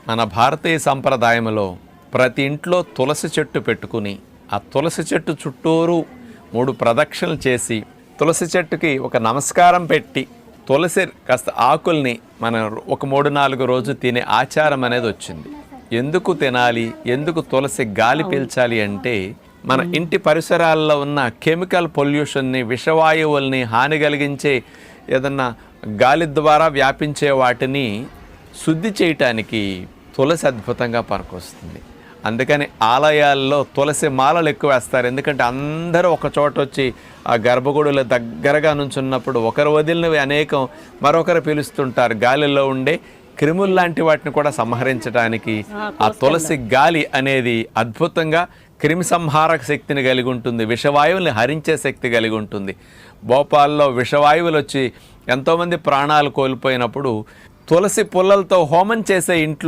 మన భారతీయ సంప్రదాయంలో ప్రతి ఇంట్లో తులసి చెట్టు పెట్టుకుని ఆ తులసి చెట్టు చుట్టూరు 3 ప్రదక్షిణలు చేసి తులసి చెట్టుకి ఒక నమస్కారం పెట్టి తులసి కాస్త ఆకుల్ని మనం ఒక 3-4 రోజు తినే ఆచారం అనేది వచ్చింది. ఎందుకు తినాలి, ఎందుకు తులసి గాలి పీల్చాలి అంటే మన ఇంటి పరిసరాల్లో ఉన్న కెమికల్ పొల్యూషన్ని, విషవాయువుల్ని, హాని కలిగించే ఏదన్నా గాలి ద్వారా వ్యాపించే వాటిని శుద్ధి చేయటానికి తులసి అద్భుతంగా పనికొస్తుంది. అందుకని ఆలయాల్లో తులసి మాలలు ఎక్కువ వేస్తారు. ఎందుకంటే అందరూ ఒక చోట వచ్చి ఆ గర్భగుడుల దగ్గరగా నుంచున్నప్పుడు ఒకరు వదిలినవి అనేకం మరొకరు పీలుస్తుంటారు. గాలిలో ఉండే క్రిములు లాంటి వాటిని కూడా సంహరించడానికి ఆ తులసి గాలి అనేది అద్భుతంగా క్రిమి సంహారక శక్తిని కలిగి ఉంటుంది, విషవాయువుల్ని హరించే శక్తి కలిగి ఉంటుంది. భోపాల్లో విషవాయువులు వచ్చి ఎంతోమంది ప్రాణాలు కోల్పోయినప్పుడు తులసి పుల్లలతో హోమం చేసే ఇంట్లో